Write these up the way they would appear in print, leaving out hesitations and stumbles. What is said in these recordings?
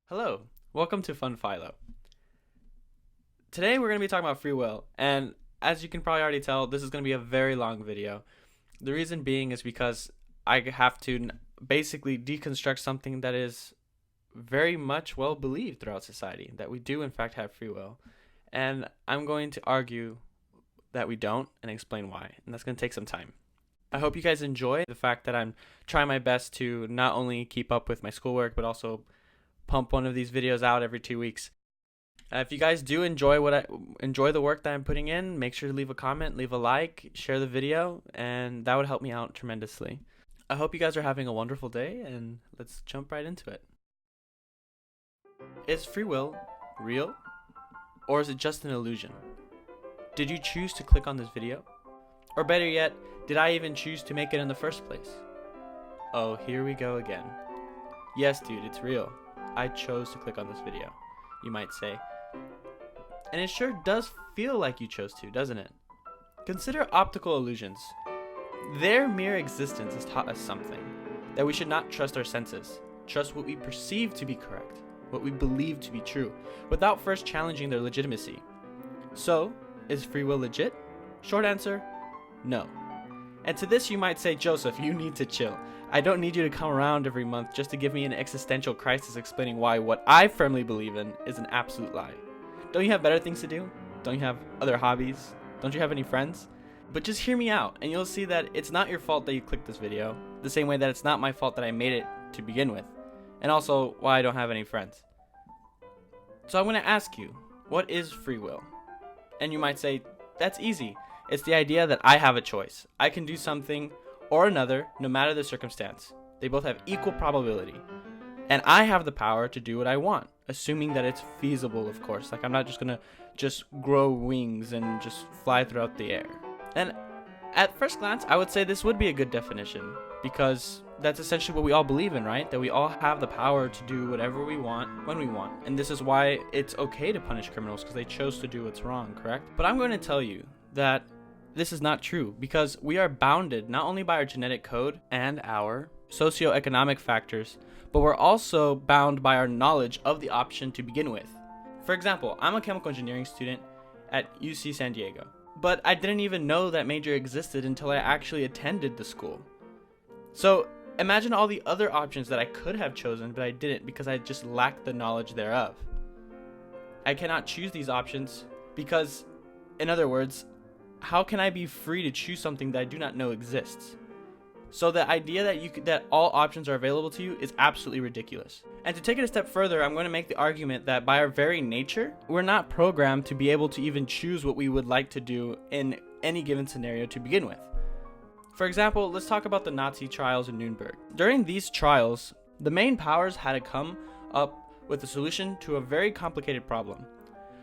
Hello, welcome to Fun Philo. Today we're going to be talking about free will, and as you can probably already tell, this is going to be a very long video. The reason being is because I have to basically deconstruct something that is very much well believed throughout society, that we do in fact have free will. And I'm going to argue that we don't and explain why, and that's going to take some time. I hope you guys enjoy the fact that I'm trying my best to not only keep up with my schoolwork, but also pump one of these videos out every 2 weeks. If you guys do enjoy the work that I'm putting in, make sure to leave a comment, leave a like, share the video, and that would help me out tremendously. I hope you guys are having a wonderful day, and let's jump right into it. Is free will real, or is it just an illusion? Did you choose to click on this video? Or better yet, did I even choose to make it in the first place? Oh, here we go again. Yes, dude, it's real. I chose to click on this video, you might say. And it sure does feel like you chose to, doesn't it? Consider optical illusions. Their mere existence has taught us something, that we should not trust our senses, trust what we perceive to be correct, what we believe to be true, without first challenging their legitimacy. So, is free will legit? Short answer, no. And to this you might say, Joseph, you need to chill. I don't need you to come around every month just to give me an existential crisis explaining why what I firmly believe in is an absolute lie. Don't you have better things to do? Don't you have other hobbies? Don't you have any friends? But just hear me out and you'll see that it's not your fault that you clicked this video, the same way that it's not my fault that I made it to begin with, and also why I don't have any friends. So I'm going to ask you, what is free will? And you might say, that's easy. It's the idea that I have a choice. I can do something or another, no matter the circumstance. They both have equal probability. And I have the power to do what I want, assuming that it's feasible, of course. Like, I'm not just gonna grow wings and just fly throughout the air. And at first glance, I would say this would be a good definition, because that's essentially what we all believe in, right? That we all have the power to do whatever we want, when we want. And this is why it's okay to punish criminals, because they chose to do what's wrong, correct? But I'm going to tell you that this is not true, because we are bounded not only by our genetic code and our socioeconomic factors, but we're also bound by our knowledge of the option to begin with. For example, I'm a chemical engineering student at UC San Diego, but I didn't even know that major existed until I actually attended the school. So imagine all the other options that I could have chosen, but I didn't because I just lacked the knowledge thereof. I cannot choose these options because, in other words, how can I be free to choose something that I do not know exists? So the idea that all options are available to you is absolutely ridiculous. And to take it a step further, I'm going to make the argument that by our very nature, we're not programmed to be able to even choose what we would like to do in any given scenario to begin with. For example, let's talk about the Nazi trials in Nuremberg. During these trials, the main powers had to come up with a solution to a very complicated problem.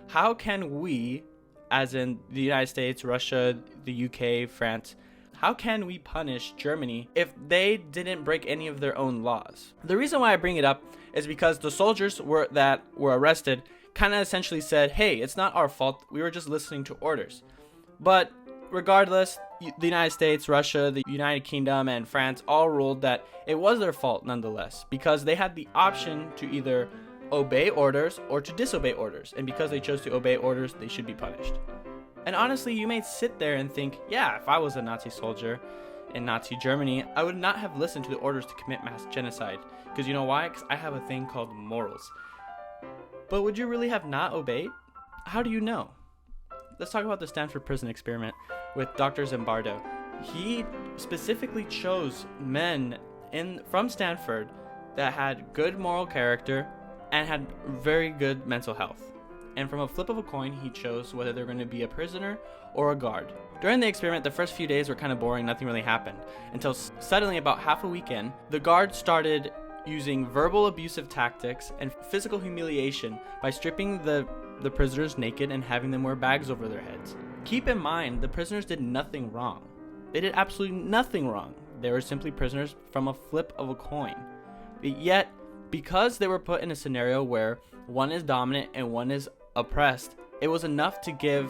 How can we, as in the United States, Russia, the UK, France, how can we punish Germany if they didn't break any of their own laws? The reason why I bring it up is because the soldiers that were arrested kind of essentially said, hey, it's not our fault, we were just listening to orders. But regardless, the United States, Russia, the United Kingdom, and France all ruled that it was their fault nonetheless, because they had the option to either obey orders or to disobey orders, and because they chose to obey orders, they should be punished. And honestly, you may sit there and think, yeah, if I was a Nazi soldier in Nazi Germany, I would not have listened to the orders to commit mass genocide. Because you know why? Because I have a thing called morals. But would you really have not obeyed? How do you know? Let's talk about the Stanford prison experiment with Dr. Zimbardo. He specifically chose men from Stanford that had good moral character and had very good mental health. And from a flip of a coin, he chose whether they're going to be a prisoner or a guard. During the experiment, the first few days were kind of boring, nothing really happened, until suddenly about half a week in, the guard started using verbal abusive tactics and physical humiliation by stripping the prisoners naked and having them wear bags over their heads. Keep in mind, the prisoners did nothing wrong. They did absolutely nothing wrong. They were simply prisoners from a flip of a coin. But yet, because they were put in a scenario where one is dominant and one is oppressed, it was enough to give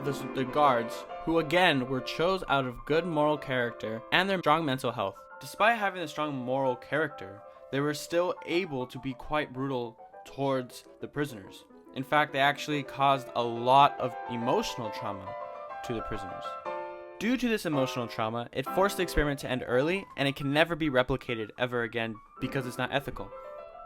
the guards, who again were chose out of good moral character and their strong mental health. Despite having a strong moral character, they were still able to be quite brutal towards the prisoners. In fact, they actually caused a lot of emotional trauma to the prisoners. Due to this emotional trauma, it forced the experiment to end early, and it can never be replicated ever again because it's not ethical.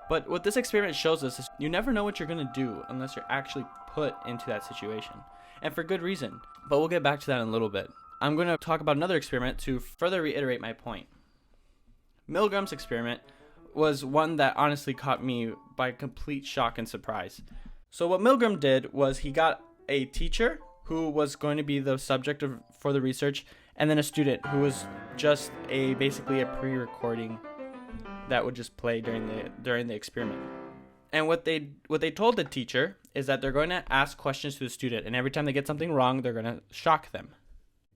But what this experiment shows us is you never know what you're going to do unless you're actually put into that situation, and for good reason. But we'll get back to that in a little bit. I'm going to talk about another experiment to further reiterate my point. Milgram's experiment was one that honestly caught me by complete shock and surprise. So what Milgram did was he got a teacher who was going to be the subject for the research, and then a student who was just basically a pre-recording that would just play during the experiment. And what they told the teacher is that they're going to ask questions to the student, and every time they get something wrong, they're going to shock them.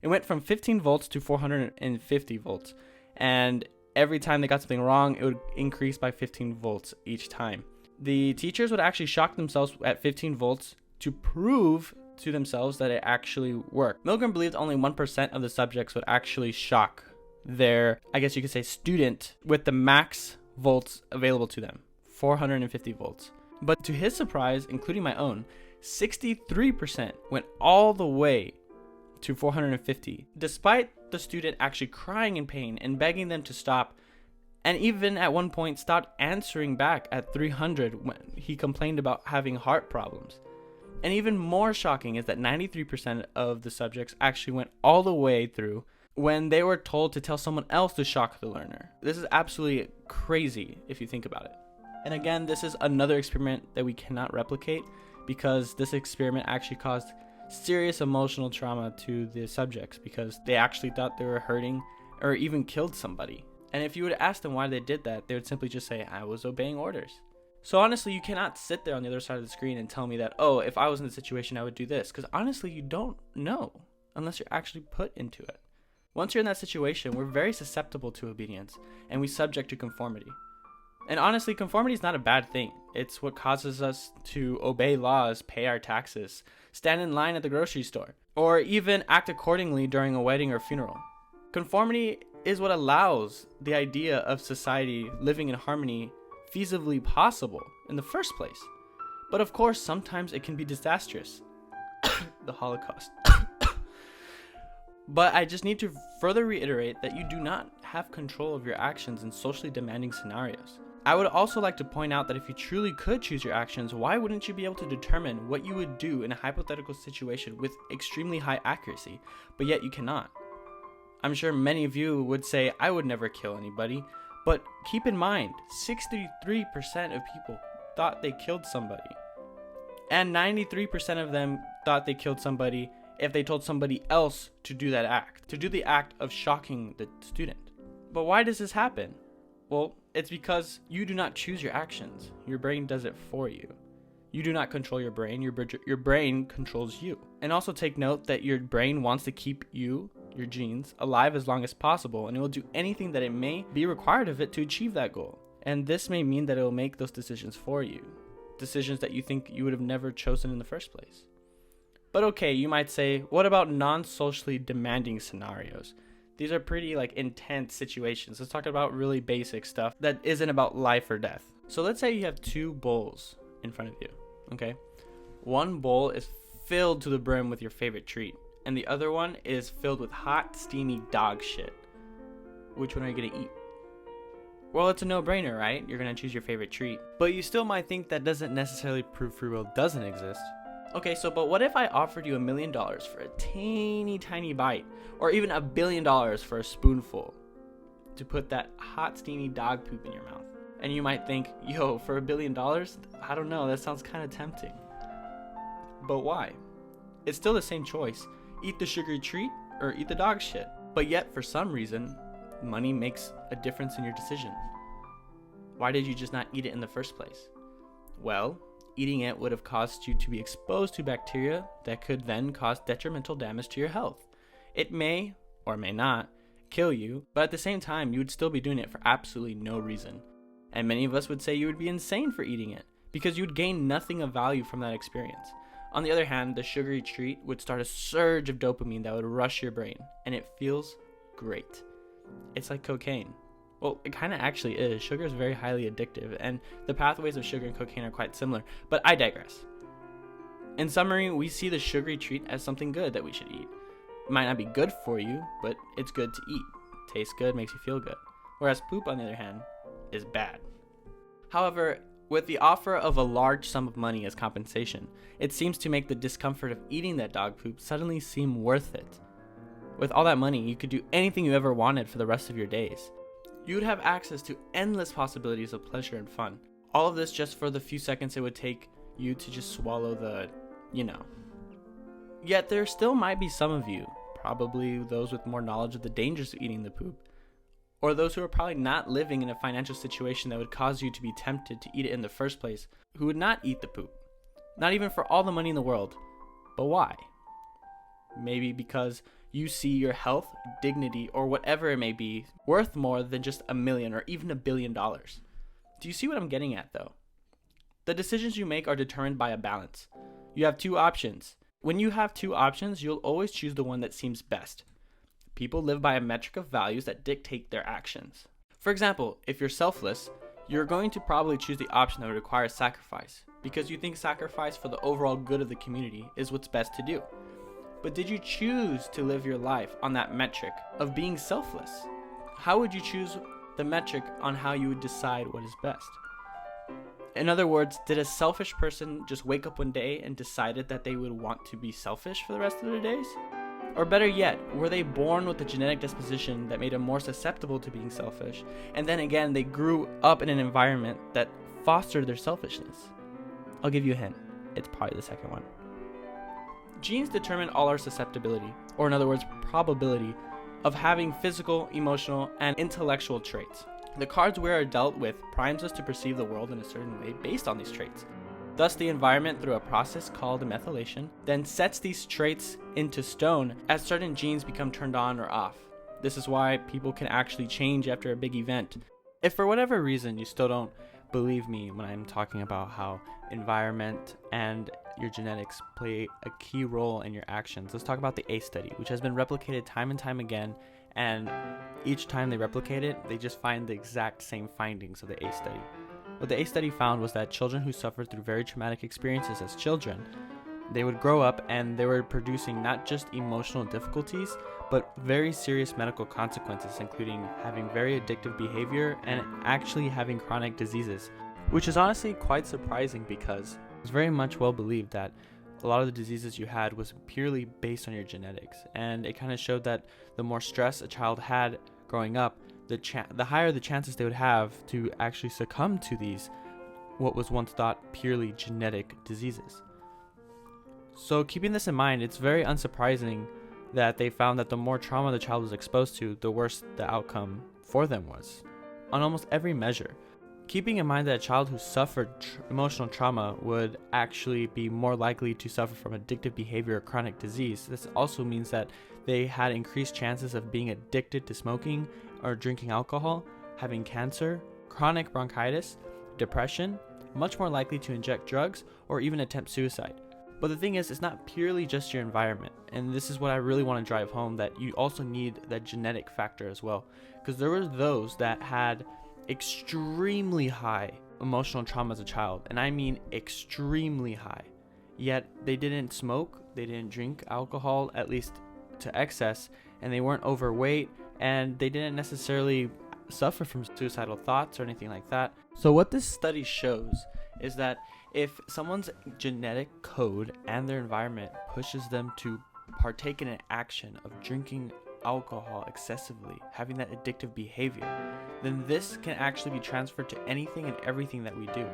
It went from 15 volts to 450 volts, and every time they got something wrong, it would increase by 15 volts each time. The teachers would actually shock themselves at 15 volts to prove to themselves that it actually worked. Milgram believed only 1% of the subjects would actually shock their, I guess you could say, student with the max volts available to them, 450 volts. But to his surprise, including my own, 63% went all the way to 450, despite the student actually crying in pain and begging them to stop, and even at one point stopped answering back at 300 when he complained about having heart problems. And even more shocking is that 93% of the subjects actually went all the way through when they were told to tell someone else to shock the learner. This is absolutely crazy if you think about it. And again, this is another experiment that we cannot replicate because this experiment actually caused serious emotional trauma to the subjects because they actually thought they were hurting or even killed somebody. And if you would ask them why they did that, they would simply just say, I was obeying orders. So honestly, you cannot sit there on the other side of the screen and tell me that, oh, if I was in the situation, I would do this. Because honestly, you don't know unless you're actually put into it. Once you're in that situation, we're very susceptible to obedience, and we subject to conformity. And honestly, conformity is not a bad thing. It's what causes us to obey laws, pay our taxes, stand in line at the grocery store, or even act accordingly during a wedding or funeral. Conformity is what allows the idea of society living in harmony feasibly possible in the first place. But of course, sometimes it can be disastrous. The Holocaust. But I just need to further reiterate that you do not have control of your actions in socially demanding scenarios. I would also like to point out that if you truly could choose your actions, why wouldn't you be able to determine what you would do in a hypothetical situation with extremely high accuracy, but yet you cannot? I'm sure many of you would say, I would never kill anybody, but keep in mind, 63% of people thought they killed somebody. And 93% of them thought they killed somebody if they told somebody else to do that act, to do the act of shocking the student. But why does this happen? Well, it's because you do not choose your actions. Your brain does it for you. You do not control your brain. Your brain controls you. And also take note that your brain wants to keep you, your genes, alive as long as possible, and it will do anything that it may be required of it to achieve that goal. And this may mean that it will make those decisions for you. Decisions that you think you would have never chosen in the first place. But okay, you might say, what about non-socially demanding scenarios? These are pretty intense situations. Let's talk about really basic stuff that isn't about life or death. So let's say you have two bowls in front of you, okay? One bowl is filled to the brim with your favorite treat, and the other one is filled with hot, steamy dog shit. Which one are you gonna eat? Well, it's a no-brainer, right? You're gonna choose your favorite treat. But you still might think that doesn't necessarily prove free will doesn't exist. Okay, but what if I offered you $1 million for a teeny tiny bite, or even $1 billion for a spoonful to put that hot, steamy dog poop in your mouth? And you might think, yo, for $1 billion? I don't know, that sounds kind of tempting. But why? It's still the same choice. Eat the sugary treat or eat the dog shit. But yet, for some reason, money makes a difference in your decision. Why did you just not eat it in the first place? Well, eating it would have caused you to be exposed to bacteria that could then cause detrimental damage to your health. It may, or may not, kill you, but at the same time, you would still be doing it for absolutely no reason. And many of us would say you would be insane for eating it, because you would gain nothing of value from that experience. On the other hand, the sugary treat would start a surge of dopamine that would rush your brain, and it feels great. It's like cocaine. Well, it kind of actually is. Sugar is very highly addictive, and the pathways of sugar and cocaine are quite similar, but I digress. In summary, we see the sugary treat as something good that we should eat. It might not be good for you, but it's good to eat. Tastes good, makes you feel good. Whereas poop, on the other hand, is bad. However, with the offer of a large sum of money as compensation, it seems to make the discomfort of eating that dog poop suddenly seem worth it. With all that money, you could do anything you ever wanted for the rest of your days. You would have access to endless possibilities of pleasure and fun. All of this just for the few seconds it would take you to just swallow the, Yet there still might be some of you, probably those with more knowledge of the dangers of eating the poop, or those who are probably not living in a financial situation that would cause you to be tempted to eat it in the first place, who would not eat the poop. Not even for all the money in the world. But why? Maybe because you see your health, dignity, or whatever it may be worth more than just $1 million or even $1 billion. Do you see what I'm getting at though? The decisions you make are determined by a balance. You have two options. When you have two options, you'll always choose the one that seems best. People live by a metric of values that dictate their actions. For example, if you're selfless, you're going to probably choose the option that would require sacrifice, because you think sacrifice for the overall good of the community is what's best to do. But did you choose to live your life on that metric of being selfless? How would you choose the metric on how you would decide what is best? In other words, did a selfish person just wake up one day and decided that they would want to be selfish for the rest of their days? Or better yet, were they born with a genetic disposition that made them more susceptible to being selfish, and then again they grew up in an environment that fostered their selfishness? I'll give you a hint. It's probably the second one. Genes determine all our susceptibility, or in other words, probability, of having physical, emotional, and intellectual traits. The cards we are dealt with primes us to perceive the world in a certain way based on these traits. Thus, the environment, through a process called methylation, then sets these traits into stone as certain genes become turned on or off. This is why people can actually change after a big event. If for whatever reason you still don't believe me when I'm talking about how environment and your genetics play a key role in your actions, let's talk about the ACE study, which has been replicated time and time again, and each time they replicate it, they just find the exact same findings of the ACE study. What the ACE study found was that children who suffered through very traumatic experiences as children, they would grow up and they were producing not just emotional difficulties, but very serious medical consequences, including having very addictive behavior and actually having chronic diseases, which is honestly quite surprising because it's very much well believed that a lot of the diseases you had was purely based on your genetics, and it kind of showed that the more stress a child had growing up, the higher the chances they would have to actually succumb to these, what was once thought purely genetic diseases. So keeping this in mind, it's very unsurprising that they found that the more trauma the child was exposed to, the worse the outcome for them was, on almost every measure. Keeping in mind that a child who suffered emotional trauma would actually be more likely to suffer from addictive behavior or chronic disease, this also means that they had increased chances of being addicted to smoking or drinking alcohol, having cancer, chronic bronchitis, depression, much more likely to inject drugs, or even attempt suicide. But the thing is, it's not purely just your environment, and this is what I really want to drive home, that you also need that genetic factor as well, because there were those that had extremely high emotional trauma as a child, and I mean extremely high, yet they didn't smoke, they didn't drink alcohol, at least to excess, and they weren't overweight, and they didn't necessarily suffer from suicidal thoughts or anything like that. So what this study shows is that if someone's genetic code and their environment pushes them to partake in an action of drinking alcohol excessively, having that addictive behavior, then this can actually be transferred to anything and everything that we do.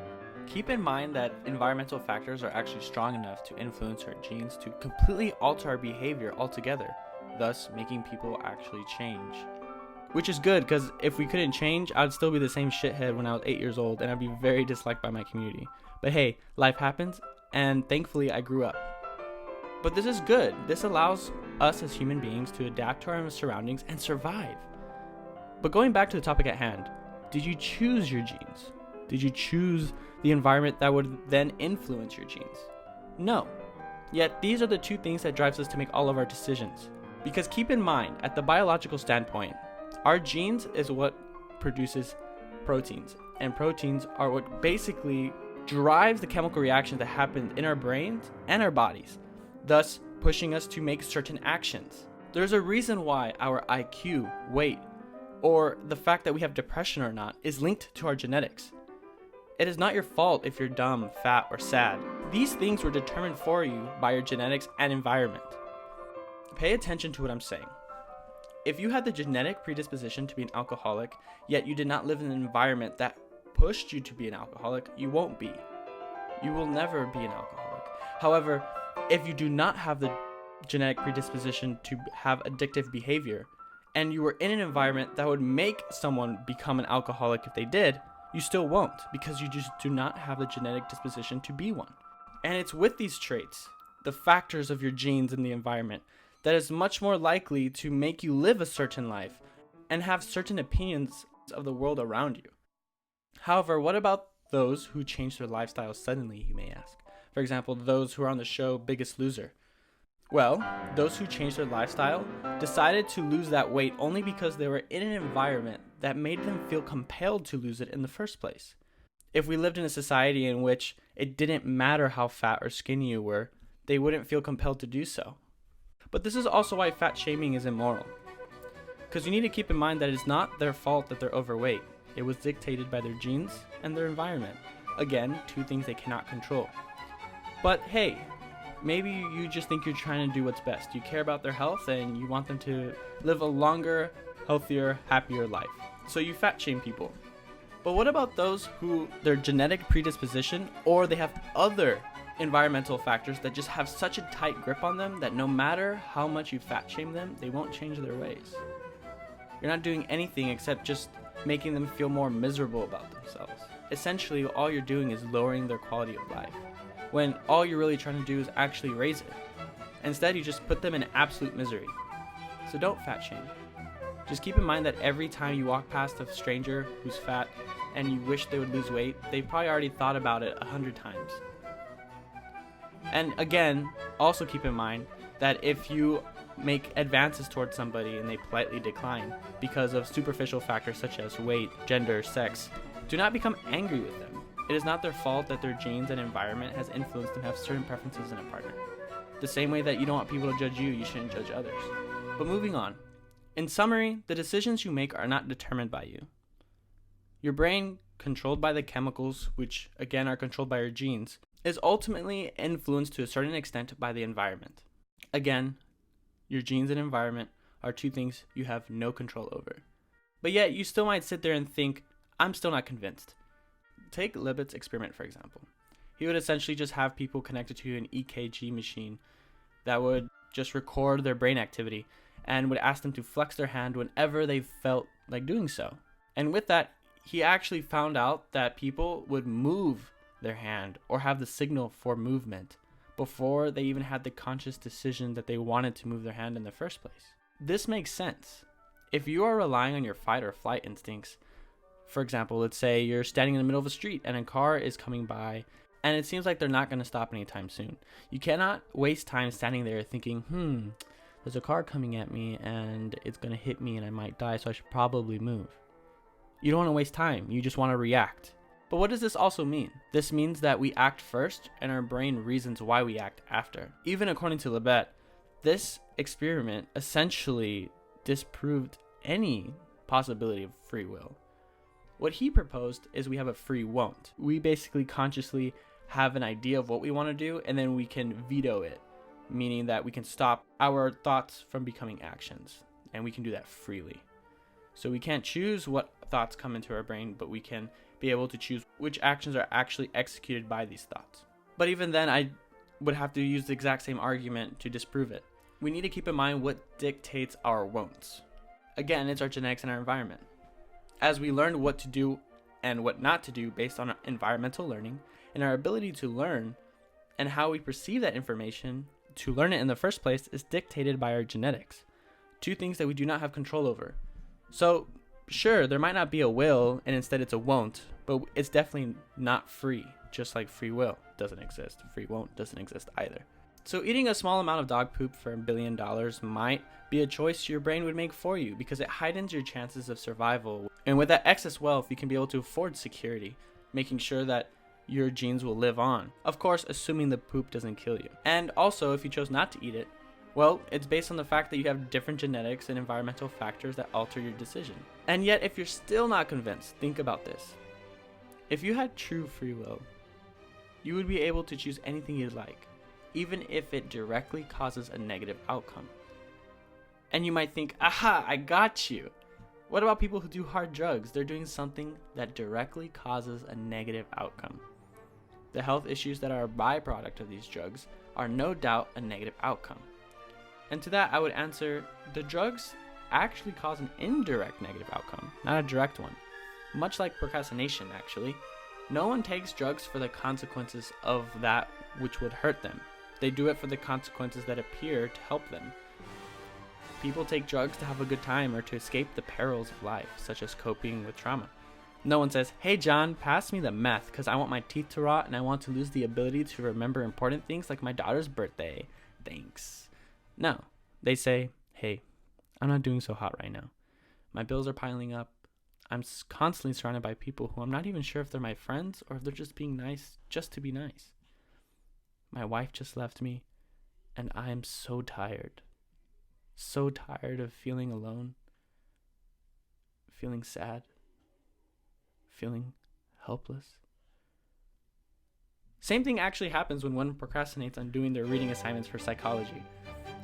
Keep in mind that environmental factors are actually strong enough to influence our genes to completely alter our behavior altogether, thus making people actually change. Which is good, because if we couldn't change, I'd still be the same shithead when I was 8 years old, and I'd be very disliked by my community. But hey, life happens, and thankfully I grew up. But this is good. This allows us as human beings to adapt to our surroundings and survive. But going back to the topic at hand, did you choose your genes? Did you choose the environment that would then influence your genes? No. Yet these are the two things that drives us to make all of our decisions. Because keep in mind, at the biological standpoint, our genes is what produces proteins. And proteins are what basically drives the chemical reactions that happen in our brains and our bodies, thus pushing us to make certain actions. There's a reason why our IQ, weight, or the fact that we have depression or not is linked to our genetics. It is not your fault if you're dumb, fat, or sad. These things were determined for you by your genetics and environment. Pay attention to what I'm saying. If you had the genetic predisposition to be an alcoholic, yet you did not live in an environment that pushed you to be an alcoholic, you won't be. You will never be an alcoholic. However, if you do not have the genetic predisposition to have addictive behavior, and you were in an environment that would make someone become an alcoholic if they did, you still won't, because you just do not have the genetic disposition to be one. And it's with these traits, the factors of your genes and the environment, that is much more likely to make you live a certain life and have certain opinions of the world around you. However, what about those who change their lifestyle suddenly, you may ask? For example, those who are on the show Biggest Loser. Well, those who changed their lifestyle decided to lose that weight only because they were in an environment that made them feel compelled to lose it in the first place. If we lived in a society in which it didn't matter how fat or skinny you were, they wouldn't feel compelled to do so. But this is also why fat shaming is immoral. Because you need to keep in mind that it's not their fault that they're overweight. It was dictated by their genes and their environment. Again, two things they cannot control. But hey, maybe you just think you're trying to do what's best. You care about their health and you want them to live a longer, healthier, happier life. So you fat shame people. But what about those who their genetic predisposition or they have other environmental factors that just have such a tight grip on them that no matter how much you fat shame them, they won't change their ways? You're not doing anything except just making them feel more miserable about themselves. Essentially, all you're doing is lowering their quality of life, when all you're really trying to do is actually raise it. Instead, you just put them in absolute misery. So don't fat shame. Just keep in mind that every time you walk past a stranger who's fat and you wish they would lose weight, they've probably already thought about it 100 times. And again, also keep in mind that if you make advances towards somebody and they politely decline because of superficial factors such as weight, gender, sex, do not become angry with them. It is not their fault that their genes and environment has influenced them to have certain preferences in a partner. The same way that you don't want people to judge you, you shouldn't judge others. But moving on. In summary, the decisions you make are not determined by you. Your brain, controlled by the chemicals, which again are controlled by your genes, is ultimately influenced to a certain extent by the environment. Again, your genes and environment are two things you have no control over. But yet, you still might sit there and think, I'm still not convinced. Take Libet's experiment, for example. He would essentially just have people connected to an EKG machine that would just record their brain activity and would ask them to flex their hand whenever they felt like doing so. And with that, he actually found out that people would move their hand or have the signal for movement before they even had the conscious decision that they wanted to move their hand in the first place. This makes sense. If you are relying on your fight or flight instincts, for example, let's say you're standing in the middle of a street and a car is coming by and it seems like they're not going to stop anytime soon. You cannot waste time standing there thinking, there's a car coming at me and it's going to hit me and I might die, so I should probably move. You don't want to waste time. You just want to react. But what does this also mean? This means that we act first and our brain reasons why we act after. Even according to Libet, this experiment essentially disproved any possibility of free will. What he proposed is we have a free won't. We basically consciously have an idea of what we want to do and then we can veto it, meaning that we can stop our thoughts from becoming actions, and we can do that freely. So we can't choose what thoughts come into our brain, but we can be able to choose which actions are actually executed by these thoughts. But even then, I would have to use the exact same argument to disprove it. We need to keep in mind what dictates our won'ts. Again, it's our genetics and our environment. As we learn what to do and what not to do based on our environmental learning and our ability to learn and how we perceive that information to learn it in the first place is dictated by our genetics. Two things that we do not have control over. So, sure, there might not be a will and instead it's a won't, but it's definitely not free, just like free will doesn't exist. Free won't doesn't exist either. So eating a small amount of dog poop for $1 billion might be a choice your brain would make for you because it heightens your chances of survival And with that excess wealth, you can be able to afford security, making sure that your genes will live on. Of course, assuming the poop doesn't kill you. And also, if you chose not to eat it, well, it's based on the fact that you have different genetics and environmental factors that alter your decision. And yet, if you're still not convinced, think about this. If you had true free will, you would be able to choose anything you'd like, even if it directly causes a negative outcome. And you might think, aha, I got you. What about people who do hard drugs? They're doing something that directly causes a negative outcome. The health issues that are a byproduct of these drugs are no doubt a negative outcome. And to that, I would answer, the drugs actually cause an indirect negative outcome, not a direct one. Much like procrastination, actually. No one takes drugs for the consequences of that which would hurt them. They do it for the consequences that appear to help them. People take drugs to have a good time or to escape the perils of life, such as coping with trauma. No one says, hey John, pass me the meth because I want my teeth to rot and I want to lose the ability to remember important things like my daughter's birthday. Thanks. No, they say, hey, I'm not doing so hot right now. My bills are piling up. I'm constantly surrounded by people who I'm not even sure if they're my friends or if they're just being nice just to be nice. My wife just left me and I am so tired. So tired of feeling alone, feeling sad, feeling helpless. Same thing actually happens when one procrastinates on doing their reading assignments for psychology.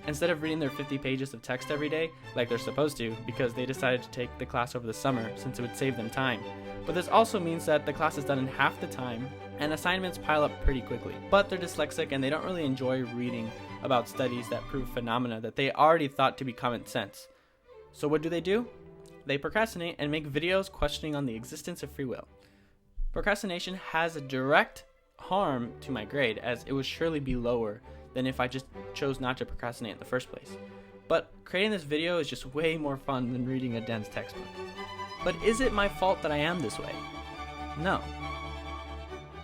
Instead of reading their 50 pages of text every day, like they're supposed to, because they decided to take the class over the summer since it would save them time. But this also means that the class is done in half the time, and assignments pile up pretty quickly. But they're dyslexic and they don't really enjoy reading about studies that prove phenomena that they already thought to be common sense. So what do? They procrastinate and make videos questioning on the existence of free will. Procrastination has a direct harm to my grade, as it would surely be lower than if I just chose not to procrastinate in the first place. But creating this video is just way more fun than reading a dense textbook. But is it my fault that I am this way? No.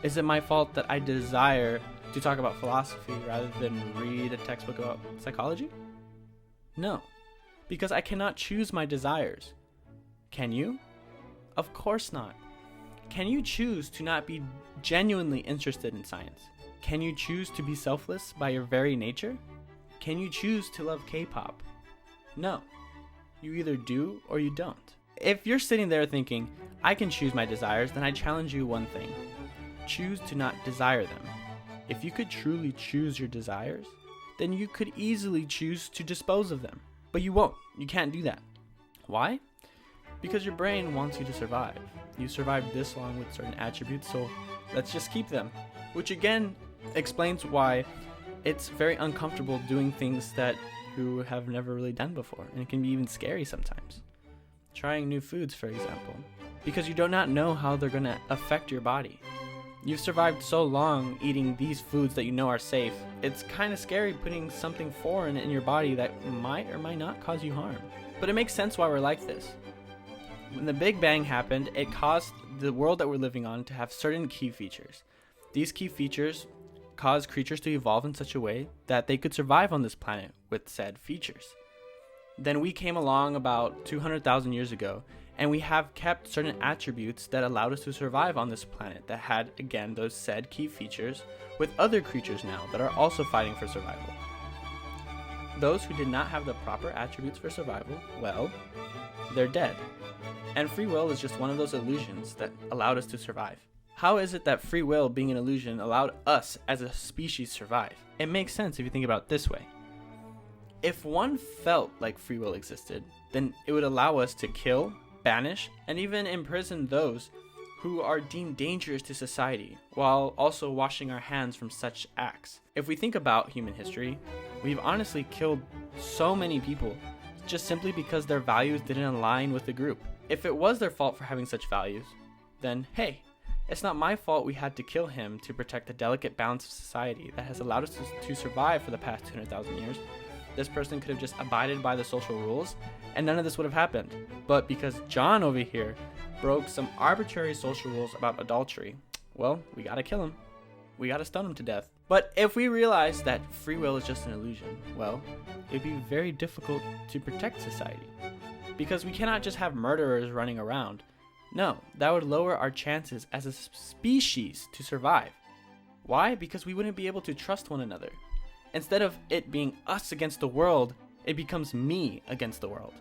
Is it my fault that I desire to talk about philosophy rather than read a textbook about psychology? No. Because I cannot choose my desires. Can you? Of course not. Can you choose to not be genuinely interested in science? Can you choose to be selfless by your very nature? Can you choose to love K-pop? No. You either do or you don't. If you're sitting there thinking, I can choose my desires, then I challenge you one thing. Choose to not desire them. If you could truly choose your desires, then you could easily choose to dispose of them. But you won't. You can't do that. Why? Because your brain wants you to survive. You survived this long with certain attributes, so let's just keep them. Which again explains why it's very uncomfortable doing things that you have never really done before, and it can be even scary sometimes. Trying new foods, for example, because you do not know how they're going to affect your body. You've survived so long eating these foods that you know are safe, it's kind of scary putting something foreign in your body that might or might not cause you harm. But it makes sense why we're like this. When the Big Bang happened, it caused the world that we're living on to have certain key features. These key features caused creatures to evolve in such a way that they could survive on this planet with said features. Then we came along about 200,000 years ago, and we have kept certain attributes that allowed us to survive on this planet that had, again, those said key features with other creatures now that are also fighting for survival. Those who did not have the proper attributes for survival, well, they're dead. And free will is just one of those illusions that allowed us to survive. How is it that free will, being an illusion, allowed us as a species survive? It makes sense if you think about it this way. If one felt like free will existed, then it would allow us to kill, banish, and even imprison those who are deemed dangerous to society, while also washing our hands from such acts. If we think about human history, we've honestly killed so many people just simply because their values didn't align with the group. If it was their fault for having such values, then hey, it's not my fault we had to kill him to protect the delicate balance of society that has allowed us to survive for the past 200,000 years. This person could have just abided by the social rules and none of this would have happened. But because John over here broke some arbitrary social rules about adultery, well, we gotta kill him. We gotta stone him to death. But if we realize that free will is just an illusion, well, it'd be very difficult to protect society. because we cannot just have murderers running around. No, that would lower our chances as a species to survive. Why? Because we wouldn't be able to trust one another. Instead of it being us against the world, it becomes me against the world.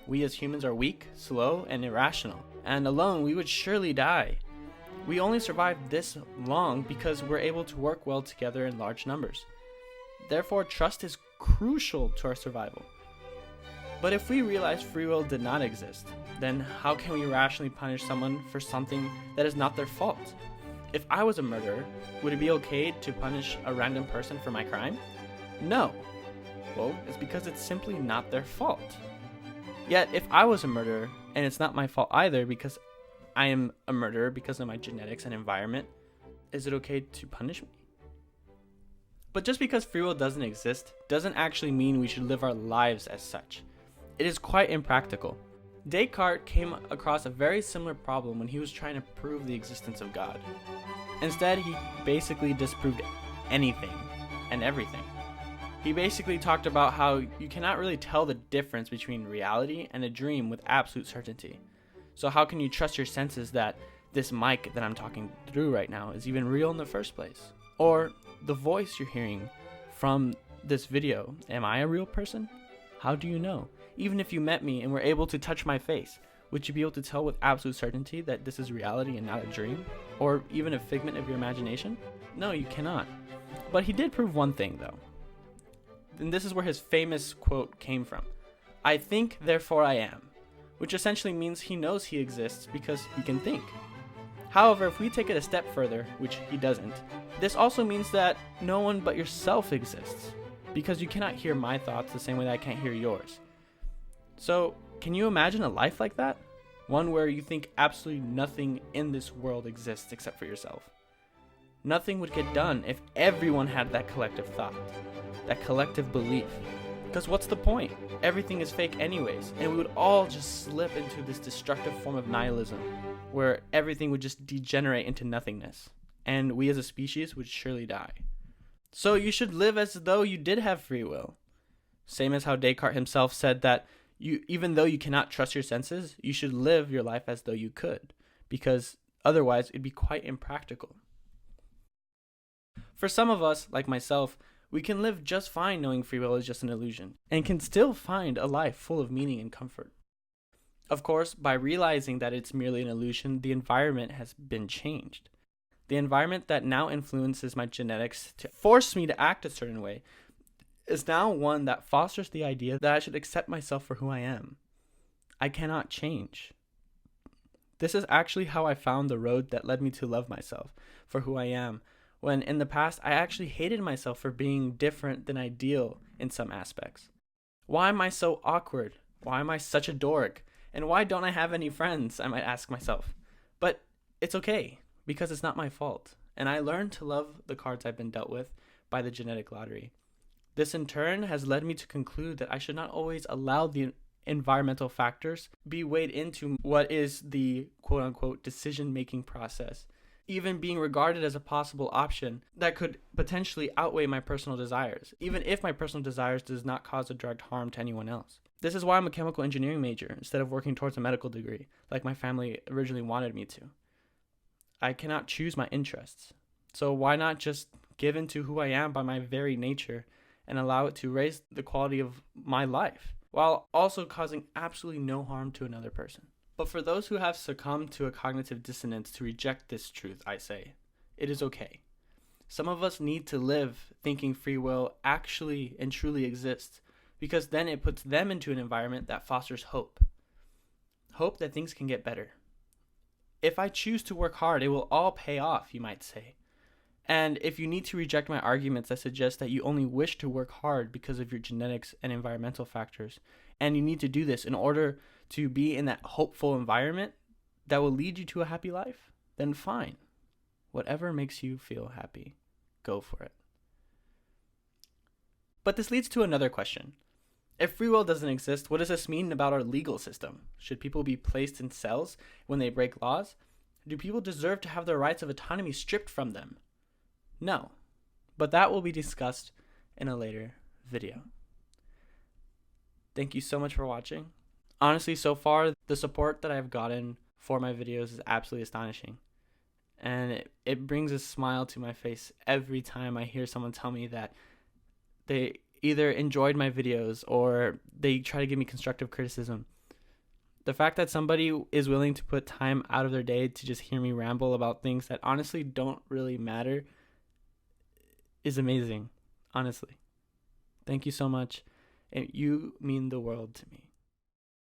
We as humans are weak, slow, and irrational, and alone we would surely die. We only survive this long because we're able to work well together in large numbers. Therefore, trust is crucial to our survival. But if we realize free will did not exist, then how can we rationally punish someone for something that is not their fault? If I was a murderer, would it be okay to punish a random person for my crime? No. Well, it's because it's simply not their fault. Yet, if I was a murderer, and it's not my fault either because I am a murderer because of my genetics and environment, is it okay to punish me? But just because free will doesn't exist doesn't actually mean we should live our lives as such. It is quite impractical. Descartes came across a very similar problem when he was trying to prove the existence of God. Instead, he basically disproved anything and everything. He basically talked about how you cannot really tell the difference between reality and a dream with absolute certainty. So how can you trust your senses that this mic that I'm talking through right now is even real in the first place? Or the voice you're hearing from this video, am I a real person? How do you know? Even if you met me and were able to touch my face, would you be able to tell with absolute certainty that this is reality and not a dream? Or even a figment of your imagination? No, you cannot. But he did prove one thing though. And this is where his famous quote came from. I think, therefore I am. Which essentially means he knows he exists because he can think. However, if we take it a step further, which he doesn't, this also means that no one but yourself exists. Because you cannot hear my thoughts the same way that I can't hear yours. So, can you imagine a life like that? One where you think absolutely nothing in this world exists except for yourself. Nothing would get done if everyone had that collective thought, that collective belief. Because what's the point? Everything is fake anyways, and we would all just slip into this destructive form of nihilism, where everything would just degenerate into nothingness, and we as a species would surely die. So you should live as though you did have free will. Same as how Descartes himself said that even though you cannot trust your senses, you should live your life as though you could, because otherwise it'd be quite impractical. For some of us, like myself, we can live just fine knowing free will is just an illusion, and can still find a life full of meaning and comfort. Of course, by realizing that it's merely an illusion, the environment has been changed. The environment that now influences my genetics to force me to act a certain way is now one that fosters the idea that I should accept myself for who I am. I cannot change. This is actually how I found the road that led me to love myself for who I am, when in the past I actually hated myself for being different than ideal in some aspects. Why am I so awkward? Why am I such a dork? And why don't I have any friends? I might ask myself. But it's okay, because it's not my fault. And I learned to love the cards I've been dealt with by the genetic lottery. This in turn has led me to conclude that I should not always allow the environmental factors be weighed into what is the quote-unquote decision-making process, even being regarded as a possible option that could potentially outweigh my personal desires, even if my personal desires does not cause a direct harm to anyone else. This is why I'm a chemical engineering major instead of working towards a medical degree, like my family originally wanted me to. I cannot choose my interests, so why not just give into who I am by my very nature and allow it to raise the quality of my life, while also causing absolutely no harm to another person. But for those who have succumbed to a cognitive dissonance to reject this truth, I say, it is okay. Some of us need to live thinking free will actually and truly exists, because then it puts them into an environment that fosters hope. Hope that things can get better. If I choose to work hard, it will all pay off, you might say. And if you need to reject my arguments that suggest that you only wish to work hard because of your genetics and environmental factors, and you need to do this in order to be in that hopeful environment that will lead you to a happy life, then fine. Whatever makes you feel happy, go for it. But this leads to another question. If free will doesn't exist, what does this mean about our legal system? Should people be placed in cells when they break laws? Do people deserve to have their rights of autonomy stripped from them? No, but that will be discussed in a later video. Thank you so much for watching. Honestly, so far, the support that I've gotten for my videos is absolutely astonishing. And it brings a smile to my face every time I hear someone tell me that they either enjoyed my videos or they try to give me constructive criticism. The fact that somebody is willing to put time out of their day to just hear me ramble about things that honestly don't really matter is amazing, honestly. Thank you so much. And you mean the world to me.